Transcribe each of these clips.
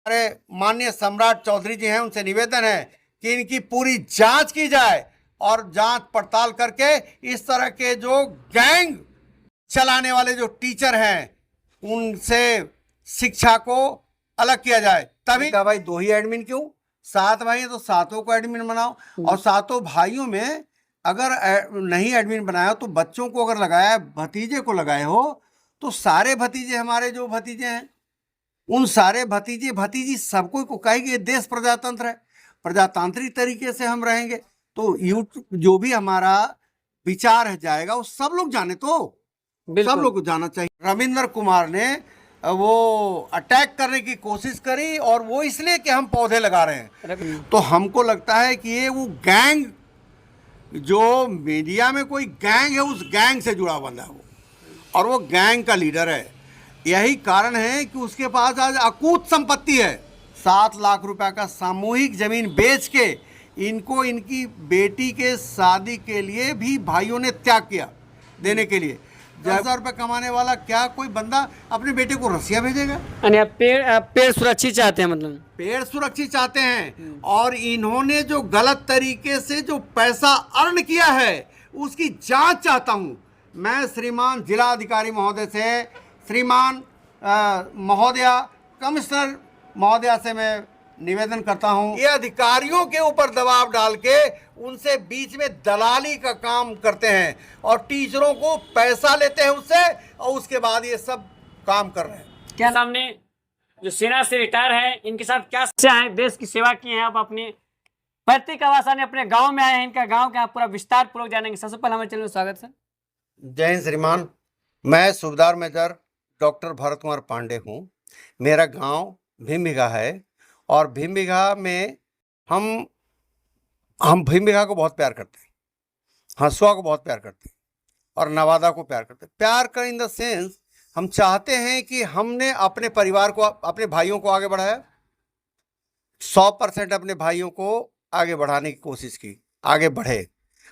हमारे माननीय सम्राट चौधरी जी हैं, उनसे निवेदन है कि इनकी पूरी जांच की जाए और जांच पड़ताल करके इस तरह के जो गैंग चलाने वाले जो टीचर हैं उनसे शिक्षा को अलग किया जाए। तभी का भाई 2 ही एडमिन क्यों, 7 भाई हैं तो 7 को एडमिन बनाओ, और 7 भाइयों में अगर नहीं एडमिन बनाया तो बच्चों को अगर लगाया, भतीजे को लगाए हो, तो सारे भतीजे हमारे जो भतीजे हैं उन सारे भतीजे भतीजी सबको को कहेगी ये देश प्रजातंत्र है, प्रजातांत्रिक तरीके से हम रहेंगे, तो जो भी हमारा विचार है जाएगा वो सब लोग जाने, तो सब लोग को जाना चाहिए। रविंद्र कुमार ने वो अटैक करने की कोशिश करी, और वो इसलिए कि हम पौधे लगा रहे हैं, तो हमको लगता है कि ये वो गैंग जो मीडिया में कोई गैंग है उस गैंग से जुड़ा बंदा है वो, और वो गैंग का लीडर है। यही कारण है कि उसके पास आज अकूत संपत्ति है। 7 लाख रुपए का सामूहिक जमीन बेच के इनको इनकी बेटी के शादी के लिए भी भाइयों ने त्याग किया देने के लिए। 10,000 रुपये कमाने वाला क्या कोई बंदा अपने बेटे को रसिया भेजेगा? आप पेड़ सुरक्षित चाहते हैं, मतलब पेड़ सुरक्षित चाहते हैं, और इन्होंने जो गलत तरीके से जो पैसा अर्न किया है उसकी जांच चाहता हूं मैं श्रीमान जिला अधिकारी महोदय से, श्रीमान महोदया कमिश्नर महोदया से मैं निवेदन करता हूं, ये अधिकारियों के ऊपर दबाव डाल के उनसे बीच में दलाली का काम करते हैं और टीचरों को पैसा लेते हैं उससे, और उसके बाद ये सब काम कर रहे हैं। क्या सामने जो सेना से रिटायर है, इनके साथ क्या समस्या है, देश की सेवा की है, आप अपने पैतृक आवास अपने गांव में आए हैं, इनका गांव का पूरा विस्तार पूर्वक जानेंगे। सबसे पहले हमारे चैनल में स्वागत सर। जय हिंद श्रीमान, मैं सूबेदार मेजर डॉक्टर भरत कुमार पांडे हूँ। मेरा गांव भीमबिघा है, और भीमबिघा में हम भीमबिघा को बहुत प्यार करते हैं, हंसुआ को बहुत प्यार करते हैं, और नवादा को प्यार करते हैं। प्यार का इन द सेंस हम चाहते हैं कि हमने अपने परिवार को, अपने भाइयों को आगे बढ़ाया, 100% अपने भाइयों को आगे बढ़ाने की कोशिश की, आगे बढ़े,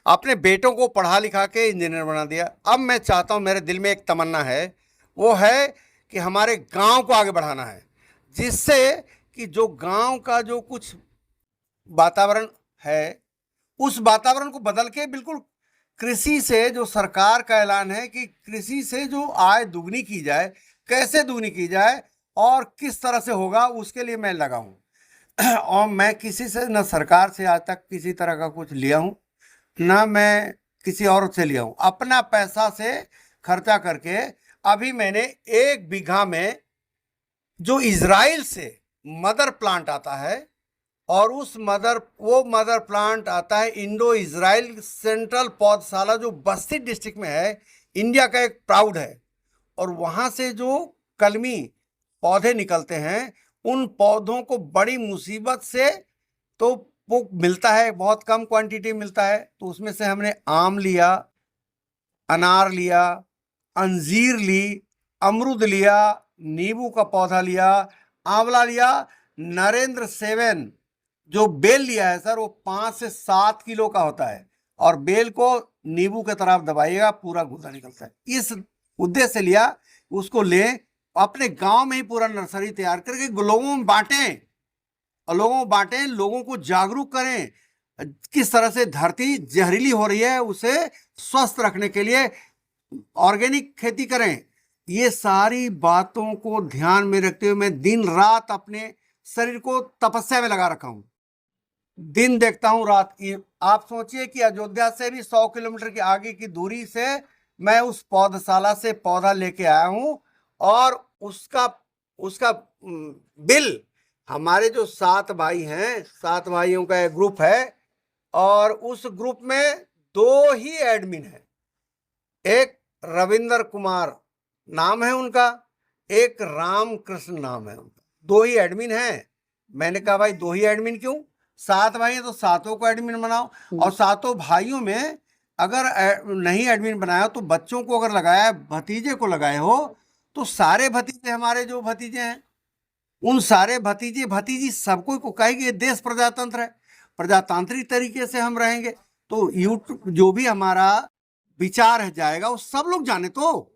अपने बेटों को पढ़ा लिखा के इंजीनियर बना दिया। अब मैं चाहता हूं, मेरे दिल में एक तमन्ना है, वो है कि हमारे गांव को आगे बढ़ाना है, जिससे कि जो गांव का जो कुछ वातावरण है उस वातावरण को बदल के बिल्कुल कृषि से, जो सरकार का ऐलान है कि कृषि से जो आय दुगनी की जाए, कैसे दुगनी की जाए और किस तरह से होगा, उसके लिए मैं लगा हूँ। और मैं किसी से, न सरकार से आज तक किसी तरह का कुछ लिया हूँ, ना मैं किसी और से लिया हूँ, अपना पैसा से खर्चा करके। अभी मैंने 1 बीघा में जो इजराइल से मदर प्लांट आता है, और वो मदर प्लांट आता है इंडो इजराइल सेंट्रल पौधशाला, जो बस्ती डिस्ट्रिक्ट में है, इंडिया का एक प्राउड है। और वहाँ से जो कलमी पौधे निकलते हैं, उन पौधों को बड़ी मुसीबत से तो वो मिलता है, बहुत कम क्वांटिटी मिलता है, तो उसमें से हमने आम लिया, अनार लिया, अंजीर ली, अमरूद लिया, नींबू का पौधा लिया, आंवला लिया, नरेंद्र 7 जो बेल लिया है सर, वो 5 से 7 किलो का होता है, और बेल को नींबू के तरफ दबाइएगा पूरा गूदा निकलता है। इस उद्देश्य से लिया, उसको लें, अपने गांव में ही पूरा नर्सरी तैयार करके लोगों में बांटें, और लोगों को जागरूक करें किस तरह से धरती जहरीली हो रही है, उसे स्वस्थ रखने के लिए ऑर्गेनिक खेती करें। ये सारी बातों को ध्यान में रखते हुए मैं दिन रात अपने शरीर को तपस्या में लगा रखा हूं, दिन देखता हूं रात। आप सोचिए कि अयोध्या से भी 100 किलोमीटर की आगे की दूरी से मैं उस पौधशाला से पौधा लेके आया हूं, और उसका बिल, हमारे जो 7 भाई हैं, 7 भाइयों का एक ग्रुप है, और उस ग्रुप में 2 ही एडमिन है। एक रविंद्र कुमार नाम है उनका, एक रामकृष्ण नाम है उनका, 2 ही एडमिन हैं। मैंने कहा भाई 2 ही एडमिन क्यों, 7 भाई हैं तो 7 को एडमिन बनाओ, और 7 भाइयों में अगर नहीं एडमिन बनाया तो बच्चों को अगर लगाया, भतीजे को लगाए हो, तो सारे भतीजे हमारे जो भतीजे हैं उन सारे भतीजे भतीजी सबको को कहेगी ये देश प्रजातंत्र है, प्रजातांत्रिक तरीके से हम रहेंगे, तो जो भी हमारा विचार है जाएगा वो सब लोग जाने, तो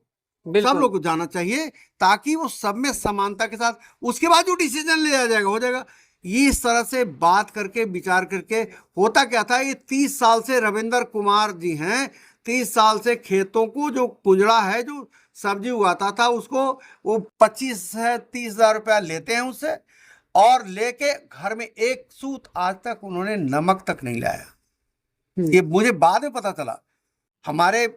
बिल्कुल। सब लोग को जाना चाहिए, ताकि वो सब में समानता के साथ उसके बाद जो डिसीजन लिया जाएगा हो जाएगा। ये इस तरह से बात करके विचार करके होता क्या था, ये 30 साल से रविंद्र कुमार जी हैं, 30 साल से खेतों को जो कुजड़ा है, जो सब्जी उगाता था, उसको वो 25 है 30,000 रुपया लेते हैं उससे, और लेके घर में एक सूत आज तक उन्होंने नमक तक नहीं लाया। ये मुझे बाद में पता चला। हमारे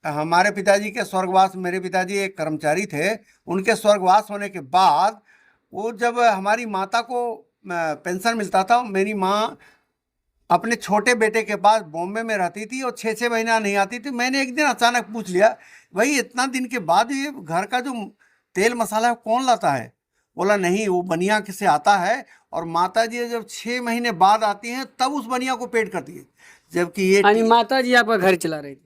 हमारे पिताजी के स्वर्गवास, मेरे पिताजी एक कर्मचारी थे, उनके स्वर्गवास होने के बाद वो जब हमारी माता को पेंशन मिलता था, मेरी माँ अपने छोटे बेटे के पास बॉम्बे में रहती थी और 6-6 महीना नहीं आती थी। मैंने एक दिन अचानक पूछ लिया, भाई इतना दिन के बाद ये घर का जो तेल मसाला है कौन लाता है? बोला नहीं, वो बनिया से आता है, और माता जी जब 6 महीने बाद आती हैं तब उस बनिया को पेट करती है। जबकि ये माता जी आपका घर चला रही थी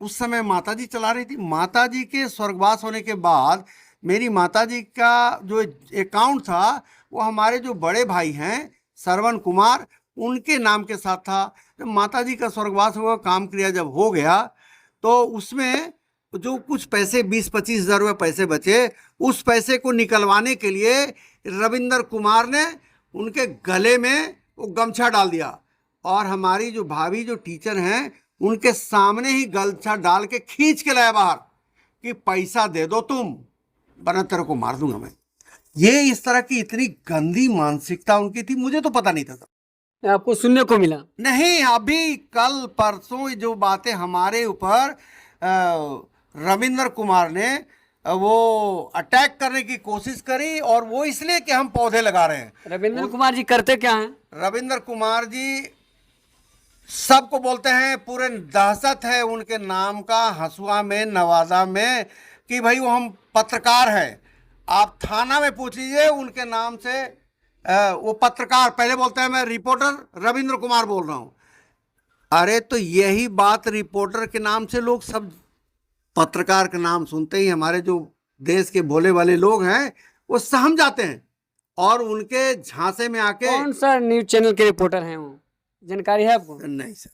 उस समय, माता जी चला रही थी। माता जी के स्वर्गवास होने के बाद मेरी माता जी का जो अकाउंट था वो हमारे जो बड़े भाई हैं श्रवण कुमार, उनके नाम के साथ था। जब माता जी का स्वर्गवास हुआ, काम क्रिया जब हो गया, तो उसमें जो कुछ पैसे 20-25 हज़ार रुपये पैसे बचे, उस पैसे को निकलवाने के लिए रविंद्र कुमार ने उनके गले में वो गमछा डाल दिया, और हमारी जो भाभी जो टीचर हैं उनके सामने ही गमछा डाल के खींच के लाया बाहर कि पैसा दे दो तुम, वरना तेरे को मार दूंगा मैं। ये इस तरह की इतनी गंदी मानसिकता उनकी थी, मुझे तो पता नहीं था। आपको सुनने को मिला? नहीं, अभी कल परसों जो बातें हमारे ऊपर रविंद्र कुमार ने वो अटैक करने की कोशिश करी, और वो इसलिए कि हम पौधे लगा रहे हैं। रविंद्र कुमार जी करते क्या हैं? रविंद्र कुमार जी सबको बोलते हैं, पूरे दहशत है उनके नाम का हसुआ में, नवादा में, कि भाई वो हम पत्रकार हैं। आप थाना में पूछ लीजिए उनके नाम से, वो पत्रकार, पहले बोलते हैं मैं रिपोर्टर रविंद्र कुमार बोल रहा हूं। अरे तो यही बात रिपोर्टर के नाम से लोग सब पत्रकार का नाम सुनते ही हमारे जो देश के भोले वाले लोग हैं वो सहम जाते हैं, और उनके झांसे में आके। कौन सा न्यूज चैनल के रिपोर्टर हैं वो, जानकारी है आपको? नहीं सर,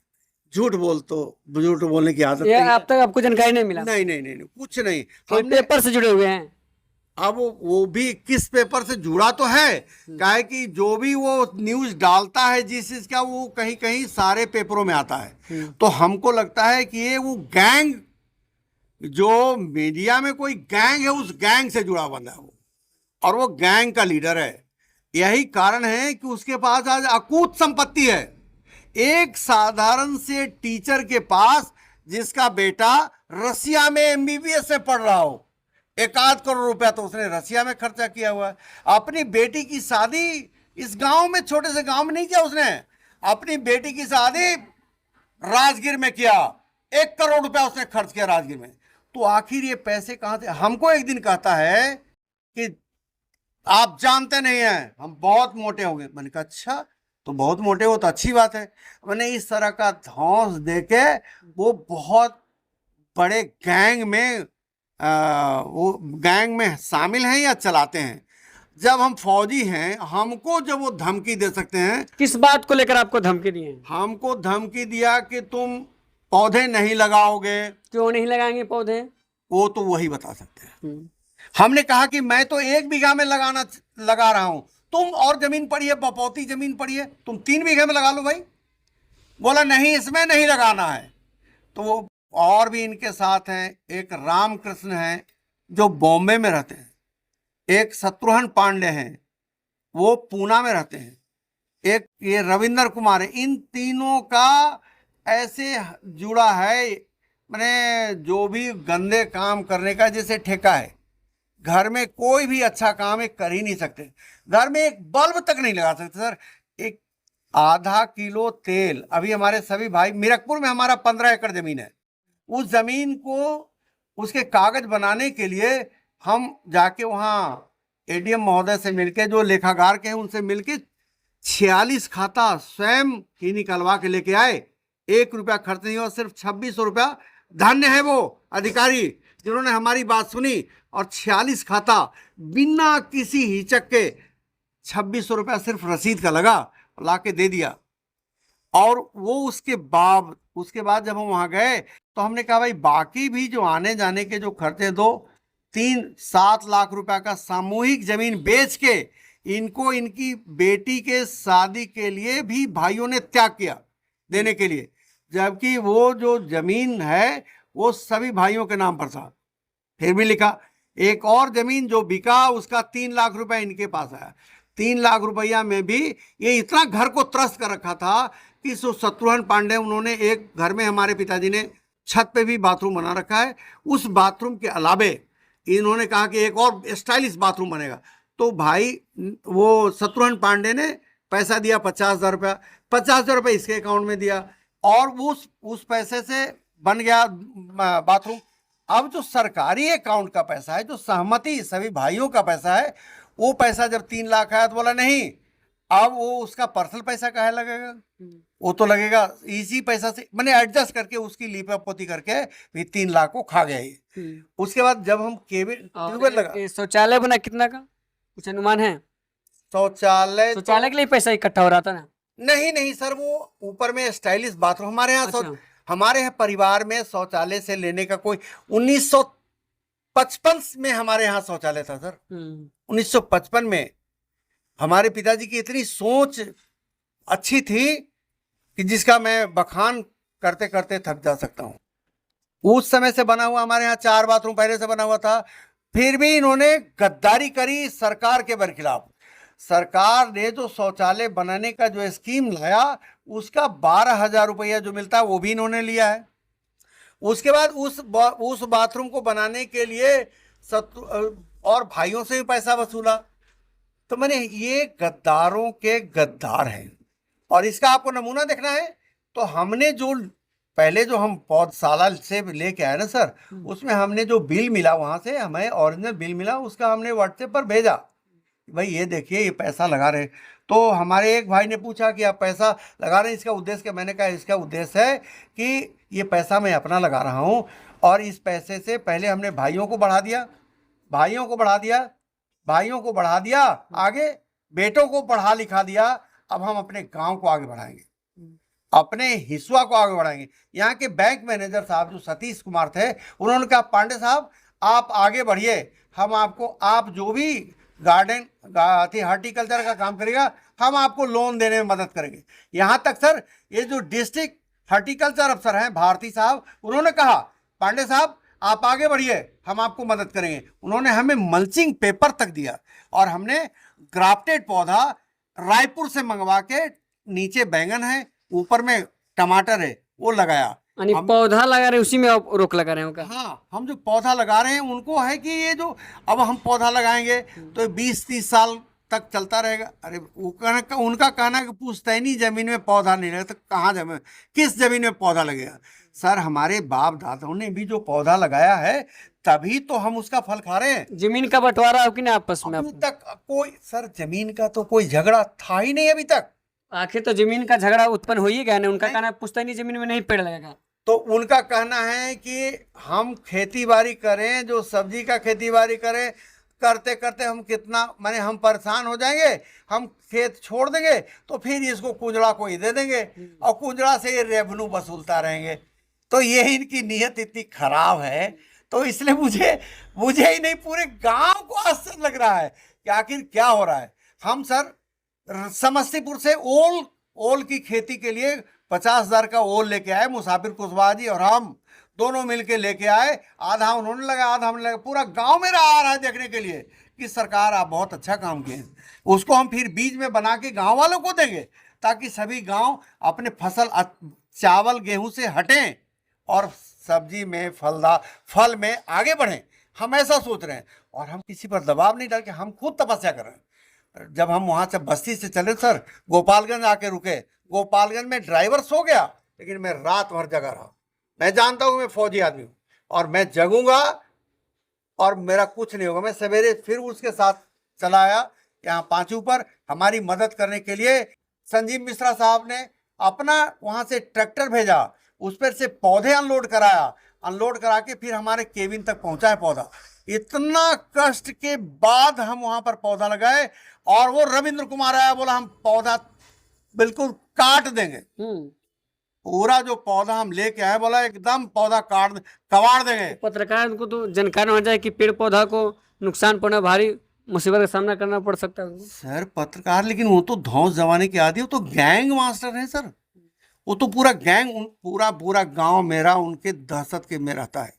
झूठ बोलने की आदत ये नहीं है। अब तक आपको जानकारी नहीं मिला? नहीं नहीं नहीं, नहीं कुछ नहीं। कोई पेपर से जुड़े हुए हैं? अब वो भी किस पेपर से जुड़ा तो है, काहे कि जो भी वो न्यूज डालता है जिस चीज का, वो कहीं कहीं सारे पेपरों में आता है। तो हमको लगता है कि ये वो गैंग, जो मीडिया में कोई गैंग है, उस गैंग से जुड़ा बंदा है वो, और वो गैंग का लीडर है। यही कारण है कि उसके पास आज अकूत संपत्ति है। एक साधारण से टीचर के पास, जिसका बेटा रसिया में एमबीबीएस में पढ़ रहा हो, 1 करोड़ रुपया तो उसने रसिया में खर्चा किया हुआ है। अपनी बेटी की शादी इस गांव में, छोटे से गांव में नहीं किया उसने, अपनी बेटी की शादी राजगीर में किया, 1 करोड़ रुपया उसने खर्च किया राजगीर में। तो आखिर ये पैसे कहां से? हमको एक दिन कहता है कि आप जानते नहीं हैं हम बहुत मोटे हो गए। मैंने कहा अच्छा, तो बहुत मोटे हो तो अच्छी बात है। मैंने इस तरह का धौंस देके वो बहुत बड़े गैंग में वो गैंग में शामिल हैं या चलाते हैं। जब हम फौजी हैं, हमको जब वो धमकी दे सकते हैं। किस बात को लेकर आपको धमकी दी है? हमको धमकी दिया कि तुम पौधे नहीं लगाओगे। क्यों नहीं लगाएंगे पौधे? वो तो वही बता सकते हैं। हमने कहा कि मैं तो 1 बीघा में लगा रहा हूं, तुम और जमीन पड़ी है, बपौती जमीन पड़ी है, तुम 3 बीघे में लगा लो भाई। बोला नहीं, इसमें नहीं लगाना है। तो वो और भी इनके साथ हैं, एक रामकृष्ण हैं जो बॉम्बे में रहते हैं, एक शत्रुघ्न पांडे हैं वो पूना में रहते हैं, एक ये रविंद्र कुमार है। इन तीनों का ऐसे जुड़ा है, मैंने जो भी गंदे काम करने का जैसे ठेका है। घर में कोई भी अच्छा काम एक कर ही नहीं सकते, घर में एक बल्ब तक नहीं लगा सकते सर। एक आधा किलो तेल, अभी हमारे सभी भाई, मीरकपुर में हमारा 15 एकड़ जमीन है, उस जमीन को उसके कागज बनाने के लिए हम जाके वहाँ एडीएम महोदय से मिलके, जो लेखागार के हैं उनसे मिलके 46 खाता स्वयं ही निकलवा के लेके आए। 1 रुपया खर्च नहीं हुआ, सिर्फ 2600 रुपया। धन्य है वो अधिकारी जिन्होंने हमारी बात सुनी, और 46 खाता बिना किसी हिचक के 2600 रुपया सिर्फ रसीद का लगा, ला के दे दिया। और वो उसके बाद जब हम वहाँ गए तो हमने कहा भाई बाकी भी जो आने जाने के जो खर्चे दो, 7 लाख रुपए का सामूहिक जमीन बेच के इनको इनकी बेटी के शादी के लिए भी भाइयों ने त्याग किया देने के लिए, जबकि वो जो जमीन है वो सभी भाइयों के नाम पर था। फिर भी लिखा। एक और जमीन जो बिका उसका 3 लाख रुपए इनके पास आया। 3 लाख रुपया में भी ये इतना घर को त्रस्त कर रखा था कि शत्रुघ्न पांडे, उन्होंने एक घर में, हमारे पिताजी ने छत पे भी बाथरूम बना रखा है, उस बाथरूम के अलावे इन्होंने कहा कि एक और स्टाइलिश बाथरूम बनेगा। तो भाई वो शत्रुघ्न पांडे ने पैसा दिया 50,000 रुपया, 50,000 रुपये इसके अकाउंट में दिया और उस पैसे से बन गया बाथरूम। अब जो सरकारी अकाउंट का पैसा है, जो सहमति सभी भाइयों का पैसा है, वो पैसा जब 3 लाख आया तो बोला नहीं, अब वो उसका पर्सनल पैसा काहे लगेगा, वो तो लगेगा इसी पैसा से, मैंने एडजस्ट करके उसकी लीपा पोती करके भी 3 लाख को खा गया ये। उसके बाद जब हम ट्यूबवेल लगा, शौचालय बना कितना का कुछ अनुमान है? शौचालय के लिए पैसा इकट्ठा हो रहा था ना? नहीं सर, वो ऊपर में स्टाइलिश बाथरूम हमारे यहाँ अच्छा। हमारे यहाँ परिवार में शौचालय से लेने का कोई 1955 में हमारे यहाँ शौचालय था सर। 1955 में हमारे पिताजी की इतनी सोच अच्छी थी कि जिसका मैं बखान करते करते थक जा सकता हूँ। उस समय से बना हुआ, हमारे यहाँ 4 बाथरूम पहले से बना हुआ था, फिर भी इन्होंने गद्दारी करी सरकार के बरखिलाफ। सरकार ने जो शौचालय बनाने का जो स्कीम लाया उसका 12,000 रुपया जो मिलता है वो भी इन्होंने लिया है। उसके बाद उस बाथरूम को बनाने के लिए और भाइयों से भी पैसा वसूला। तो मैंने, ये गद्दारों के गद्दार हैं। और इसका आपको नमूना देखना है तो हमने जो पहले जो हम पौधशाला से लेके आए ना सर, उसमें हमने जो बिल मिला, वहां से हमें ओरिजिनल बिल मिला, उसका हमने व्हाट्सएप पर भेजा, भाई ये देखिए ये पैसा लगा रहे। तो हमारे एक भाई ने पूछा कि आप पैसा लगा रहे हैं, इसका उद्देश्य क्या? मैंने कहा इसका उद्देश्य है कि ये पैसा मैं अपना लगा रहा हूँ और इस पैसे से पहले हमने भाइयों को बढ़ा दिया, आगे बेटों को पढ़ा लिखा दिया। अब हम अपने गांव को आगे बढ़ाएंगे, अपने हिस्सा को आगे बढ़ाएंगे। यहाँ के बैंक मैनेजर साहब जो सतीश कुमार थे, उन्होंने कहा पांडे साहब आप आगे बढ़िए, हम आपको, आप जो भी गार्डन हॉर्टिकल्चर का काम करेगा हम आपको लोन देने में मदद करेंगे। यहाँ तक सर, ये जो डिस्ट्रिक्ट हॉर्टिकल्चर अफसर हैं भारती साहब, उन्होंने कहा पांडे साहब आप आगे बढ़िए, हम आपको मदद करेंगे। उन्होंने हमें मल्चिंग पेपर तक दिया और हमने ग्राफ्टेड पौधा रायपुर से मंगवा के, नीचे बैंगन है, ऊपर में टमाटर है, वो लगाया। पौधा लगा रहे उसी में आप रोक लगा रहे हो क्या? हाँ, हम जो पौधा लगा रहे हैं उनको है कि ये जो अब हम पौधा लगाएंगे तो 20-30 साल तक चलता रहेगा। अरे उनका कहना है कि पुश्तैनी जमीन में पौधा नहीं लगता, तो कहाँ जमीन, किस जमीन में पौधा लगेगा? सर हमारे बाप दादाओं ने भी जो पौधा लगाया है तभी तो हम उसका फल खा रहे हैं। जमीन का बंटवारा हो कि ना आपस में? अभी तक कोई, सर जमीन का तो कोई झगड़ा था ही नहीं अभी तक। आखिर तो जमीन का झगड़ा उत्पन्न हो ही गया ना। उनका कहना है पुश्तैनी जमीन में नहीं पेड़ लगेगा, तो उनका कहना है कि हम खेती बाड़ी करें, जो सब्जी का खेती बाड़ी करें, करते करते हम कितना, माने हम परेशान हो जाएंगे, हम खेत छोड़ देंगे तो फिर इसको कुंजड़ा को ही दे देंगे और कुंजड़ा से ये रेवेन्यू वसूलता रहेंगे। तो ये इनकी नीयत इतनी खराब है। तो इसलिए मुझे ही नहीं, पूरे गांव को आश्चर्य लग रहा है कि आखिर क्या हो रहा है। हम सर समस्तीपुर से ओल की खेती के लिए 50,000 का ओल लेके आए, मुसाफिर कुशवाहा जी और हम दोनों मिलके लेके आए। आधा उन्होंने लगा, आधा हमने लगा। पूरा गांव मेरा आ रहा है देखने के लिए कि सरकार आप बहुत अच्छा काम किए। उसको हम फिर बीज में बना के गांव वालों को देंगे ताकि सभी गांव अपने फसल चावल गेहूं से हटें और सब्जी में, फल में आगे बढ़ें। हम ऐसा सोच रहे हैं और हम किसी पर दबाव नहीं डाल के हम खुद तपस्या कर रहे हैं। जब हम वहां से बस्ती से चले सर, गोपालगंज आके रुके, गोपालगंज में ड्राइवर सो गया लेकिन मैं रात भर जगा रहा। मैं जानता हूं मैं फौजी आदमी हूं और मैं जगूंगा और मेरा कुछ नहीं होगा। मैं सवेरे फिर उसके साथ चला आया यहाँ पांचू पर हमारी मदद करने के लिए। संजीव मिश्रा साहब ने अपना वहां से ट्रैक्टर भेजा, उस पर से पौधे अनलोड कराया, अनलोड करा के फिर हमारे केबिन तक पहुंचा है पौधा। इतना कष्ट के बाद हम वहां पर पौधा लगाए और वो रविंद्र कुमार आया, बोला हम पौधा बिल्कुल काट देंगे। पूरा जो पौधा हम लेके आए, बोला एकदम पौधा कबाड़ देंगे। पत्रकार को तो जानकारी होना चाहिए कि पेड़ पौधा को नुकसान पहुंचना, भारी मुसीबत का सामना करना पड़ सकता है उनको। सर पत्रकार, लेकिन वो तो धौंस जमाने के आदि, वो तो गैंग मास्टर है सर। वो तो पूरा गैंग, पूरा पूरा गांव मेरा उनके दहशत के में रहता है।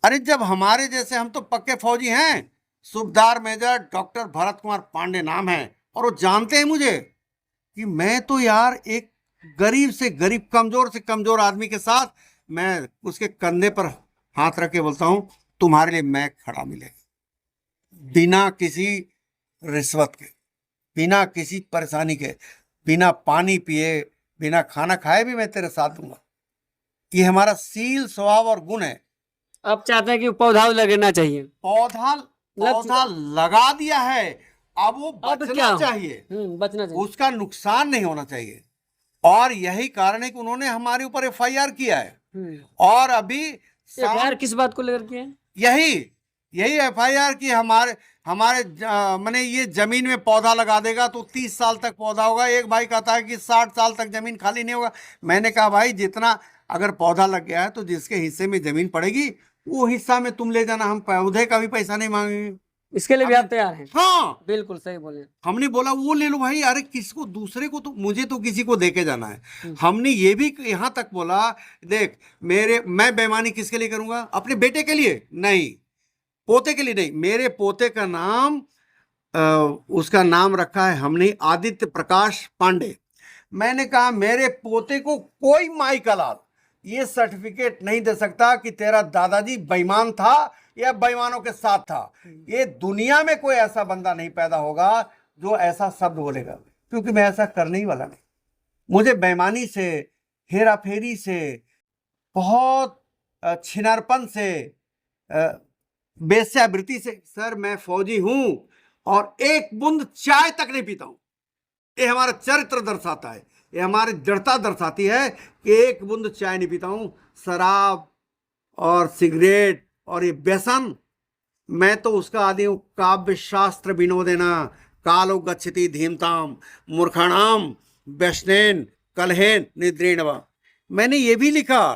अरे जब हमारे जैसे, हम तो पक्के फौजी हैं, सूबेदार मेजर डॉक्टर भरत कुमार पांडे नाम है, और वो जानते हैं मुझे कि मैं तो यार एक गरीब से गरीब, कमजोर से कमजोर आदमी के साथ मैं उसके कंधे पर हाथ रख के बोलता हूं, तुम्हारे लिए मैं खड़ा मिलेगा, बिना किसी रिश्वत के, बिना किसी परेशानी के, बिना पानी पिए, बिना खाना खाए भी मैं तेरे साथ दूंगा। ये हमारा सील स्वभाव और गुण है। आप चाहते हैं कि पौधा लगना चाहिए। पौधा पौधा लगा दिया है, अब वो अब बचना क्या? चाहिए, बचना चाहिए। उसका नुकसान नहीं होना चाहिए। और यही कारण है कि उन्होंने हमारे ऊपर एफआईआर किया है। और अभी एफआईआर किस बात को लेकर किया है? यही यही एफआईआर की हमारे हमारे मैंने ये जमीन में पौधा लगा देगा तो 30 साल तक पौधा होगा। एक भाई कहता है कि 60 साल तक जमीन खाली नहीं होगा। मैंने कहा भाई, जितना अगर पौधा लग गया है तो जिसके हिस्से में जमीन पड़ेगी वो हिस्सा में तुम ले जाना, हम पौधे का भी पैसा नहीं मांगेंगे। इसके लिए भी आप तैयार हैं? हाँ बिल्कुल सही बोले। हमने बोला वो ले लो भाई, अरे किसको, दूसरे को तो, मुझे तो किसी को देके जाना है। हमने ये भी यहाँ तक बोला, देख मैं बेईमानी किसके लिए करूंगा? अपने बेटे के लिए नहीं, पोते के लिए नहीं। मेरे पोते का नाम उसका नाम रखा है हमने आदित्य प्रकाश पांडे। मैंने कहा मेरे पोते को कोई माई का लाल ये सर्टिफिकेट नहीं दे सकता कि तेरा दादाजी बेईमान था या बेईमानों के साथ था। ये दुनिया में कोई ऐसा बंदा नहीं पैदा होगा जो ऐसा शब्द बोलेगा, क्योंकि मैं ऐसा करने ही वाला नहीं। मुझे बेईमानी से, हेरा फेरी से, बहुत छिनारपन से, बेस्यावृत्ति से, सर मैं फौजी हूं और एक बूंद चाय तक नहीं पीता हूं। ये हमारा चरित्र दर्शाता है, ये हमारी दृढ़ता दर्शाती है कि एक बूंद चाय नहीं पीता हूं। शराब और सिगरेट और ये व्यसन, मैं तो उसका आदि हूं। काव्य शास्त्र विनोदेना कालो गच्छति धीमताम मूर्खाणाम वैष्णेन कलहेन निद्रेण वा। मैंने ये भी लिखा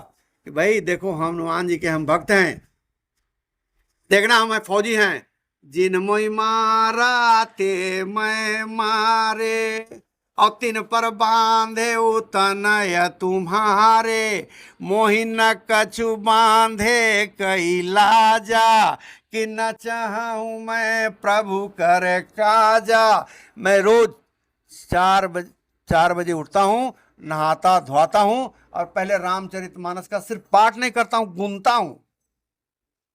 कि भाई देखो, हम हनुमान जी के हम भक्त हैं, देखना हम फौजी हैं। जिन मोई मारा ते मैं मारे, और तीन पर बांधे उतनय तुम्हारे, मोहि न कछु बांधे कई लाजा, कि न चाहूं मैं प्रभु कर काजा। मैं रोज 4 बजे उठता हूँ, नहाता धोता हूँ, और पहले रामचरितमानस का सिर्फ पाठ नहीं करता हूँ, गुनता हूँ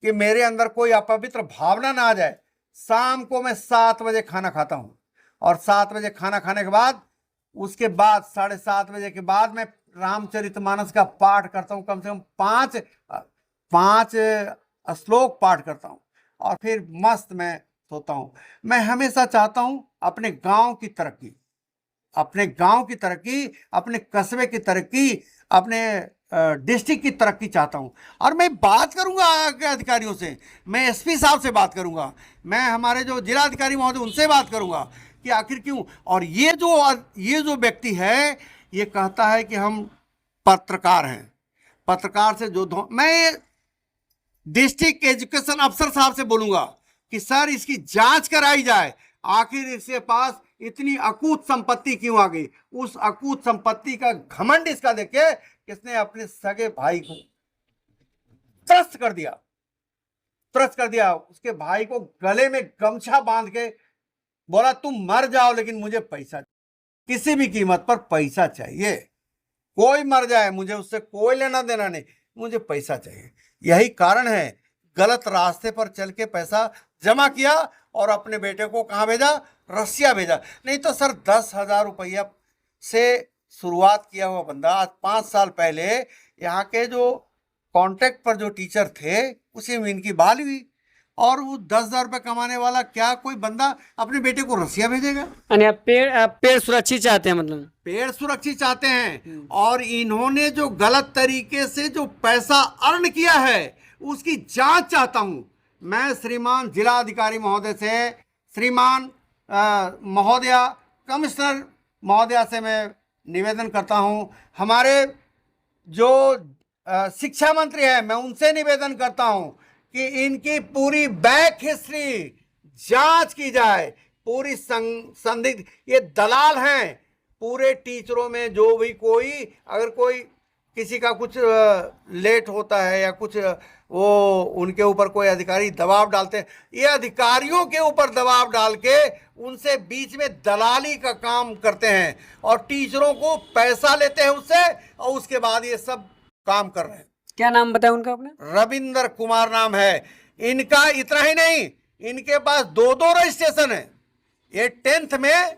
कि मेरे अंदर कोई अपवित्र भावना ना आ जाए। शाम को मैं 7 बजे खाना खाता हूँ, और 7 बजे खाना खाने के बाद, उसके बाद 7:30 बजे के बाद मैं रामचरितमानस का पाठ करता हूँ। कम से कम 5 श्लोक पाठ करता हूँ, और फिर मस्त मैं सोता हूँ। मैं हमेशा चाहता हूँ अपने गांव की तरक्की, अपने गांव की तरक्की, अपने कस्बे की तरक्की, अपने डिस्ट्रिक्ट की तरक्की चाहता हूं। और मैं बात करूंगा आगे अधिकारियों से, मैं एसपी साहब से बात करूंगा, मैं हमारे जो जिला अधिकारी महोदय उनसे बात करूंगा कि आखिर क्यों। और ये जो व्यक्ति है, ये कहता है कि हम पत्रकार हैं, पत्रकार से जो मैं डिस्ट्रिक्ट एजुकेशन अफसर साहब से बोलूंगा कि सर इसकी जांच कराई जाए, आखिर इसके पास इतनी अकूत संपत्ति क्यों आ गई। उस अकूत संपत्ति का घमंड इसका देखे, किसने अपने सगे भाई को त्रस्त कर दिया। उसके भाई को गले में गमछा बांध के बोला तुम मर जाओ लेकिन मुझे पैसा, किसी भी कीमत पर पैसा चाहिए। कोई मर जाए, मुझे उससे कोई लेना देना नहीं, मुझे पैसा चाहिए। यही कारण है गलत रास्ते पर चल के पैसा जमा किया और अपने बेटे को कहाँ भेजा? रसिया भेजा। नहीं तो सर 10,000 रुपया से शुरुआत किया हुआ बंदा आज 5 साल पहले यहाँ के जो कॉन्ट्रैक्ट पर जो टीचर थे उसी में इनकी बहाली हुई, और वो 10,000 रुपये कमाने वाला क्या कोई बंदा अपने बेटे को रसिया भेजेगा? यानी आप पेड़ सुरक्षित चाहते हैं, मतलब पेड़ सुरक्षित चाहते हैं। और इन्होंने जो गलत तरीके से जो पैसा अर्न किया है उसकी जांच चाहता हूं मैं। श्रीमान जिला अधिकारी महोदय से, श्रीमान महोदया कमिश्नर महोदया से मैं निवेदन करता हूं, हमारे जो शिक्षा मंत्री है, मैं उनसे निवेदन करता हूं कि इनकी पूरी बैक हिस्ट्री जांच की जाए। पूरी संदिग्ध, ये दलाल हैं पूरे टीचरों में। जो भी कोई, अगर कोई किसी का कुछ लेट होता है या कुछ, वो उनके ऊपर कोई अधिकारी दबाव डालते हैं, ये अधिकारियों के ऊपर दबाव डाल के उनसे बीच में दलाली का काम करते हैं और टीचरों को पैसा लेते हैं उससे, और उसके बाद ये सब काम कर रहे हैं। क्या नाम बताया उनका आपने? रविंदर कुमार नाम है इनका। इतना ही नहीं, इनके पास 2 रजिस्ट्रेशन है। ये 10th में,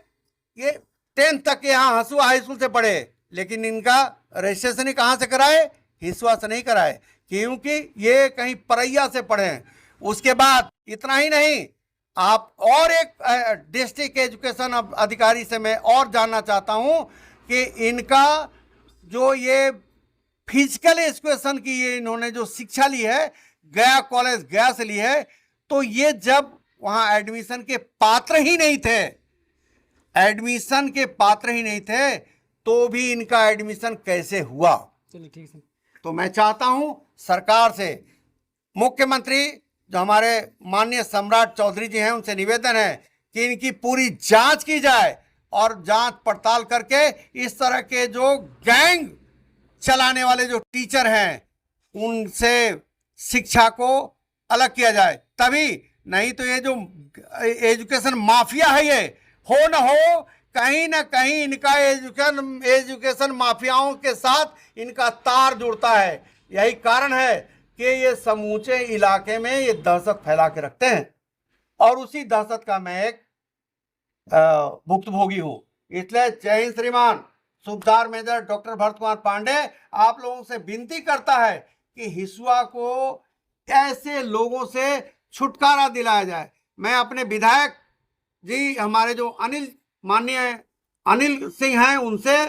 ये 10th तक यहाँ हसुआ हाई स्कूल से पढ़े, लेकिन इनका रजिस्ट्रेशन ही कहाँ से कराए? हिसुआ से नहीं कराए, क्योंकि ये कहीं परैया से पढ़े हैं। उसके बाद इतना ही नहीं, आप और एक डिस्ट्रिक्ट एजुकेशन अधिकारी से मैं और जानना चाहता हूं कि इनका जो ये फिजिकल एजुकेशन की ये इन्होंने जो शिक्षा ली है, गया कॉलेज गया से ली है, तो ये जब वहां एडमिशन के पात्र ही नहीं थे, एडमिशन के पात्र ही नहीं थे, तो भी इनका एडमिशन कैसे हुआ? चलिए ठीक है। तो मैं चाहता हूं सरकार से, मुख्यमंत्री जो हमारे माननीय सम्राट चौधरी जी हैं, उनसे निवेदन है कि इनकी पूरी जांच की जाए और जांच पड़ताल करके इस तरह के जो गैंग चलाने वाले जो टीचर हैं, उनसे शिक्षा को अलग किया जाए, तभी। नहीं तो ये जो एजुकेशन माफिया है, ये हो ना हो, कहीं ना कहीं इनका एजुकेशन माफियाओं के साथ इनका तार जुड़ता है। यही कारण है कि ये समूचे इलाके में ये दहशत फैला के रखते हैं, और उसी दहशत का मैं एक भुक्तभोगी हूं। इसलिए जय हिंद श्रीमान सूबेदार मेजर डॉक्टर भरत कुमार पांडे आप लोगों से विनती करता है कि हिसुआ को ऐसे लोगों से छुटकारा दिलाया जाए। मैं अपने विधायक जी, हमारे जो माननीय अनिल सिंह हैं, उनसे,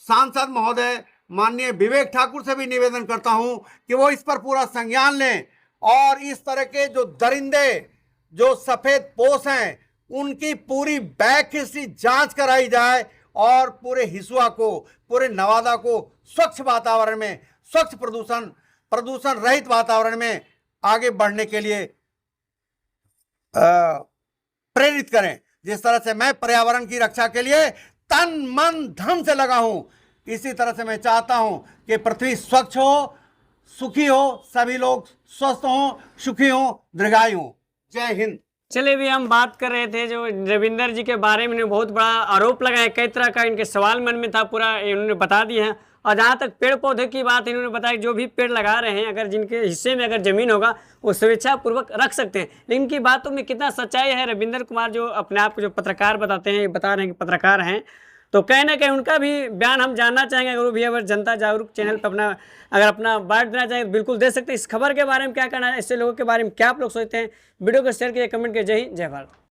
सांसद महोदय माननीय विवेक ठाकुर से भी निवेदन करता हूं कि वो इस पर पूरा संज्ञान लें और इस तरह के जो दरिंदे, जो सफेद पोश हैं, उनकी पूरी बैक हिस्ट्री जांच कराई जाए और पूरे हिसुआ को, पूरे नवादा को स्वच्छ वातावरण में, स्वच्छ प्रदूषण रहित वातावरण में आगे बढ़ने के लिए प्रेरित करें। जिस तरह से मैं पर्यावरण की रक्षा के लिए तन मन धन से लगा हूं, इसी तरह से मैं चाहता हूं कि पृथ्वी स्वच्छ हो, सुखी हो, सभी लोग स्वस्थ हो, सुखी हो, दीर्घायु हो। जय हिंद। चलिए, भी हम बात कर रहे थे जो रविंदर जी के बारे में, बहुत बड़ा आरोप लगाया, कई तरह का इनके सवाल मन में था, पूरा इन्होंने बता दिए हैं। और जहाँ तक पेड़ पौधे की बात, इन्होंने बताया जो भी पेड़ लगा रहे हैं, अगर जिनके हिस्से में अगर जमीन होगा वो स्वेच्छापूर्वक रख सकते हैं। लेकिन इनकी बातों में कितना सच्चाई है? रविंदर कुमार जो अपने आप को जो पत्रकार बताते हैं, बता रहे हैं कि पत्रकार हैं, तो कहीं ना कहीं उनका भी बयान हम जानना चाहेंगे। अगर वो भी अगर जनता जागरूक चैनल पर अपना बात देना चाहें तो बिल्कुल दे सकते हैं। इस खबर के बारे में क्या कहना है, ऐसे लोगों के बारे में क्या आप लोग सोचते हैं? वीडियो को शेयर कीजिए, कमेंट कीजिए। जय हिंद, जय भारत।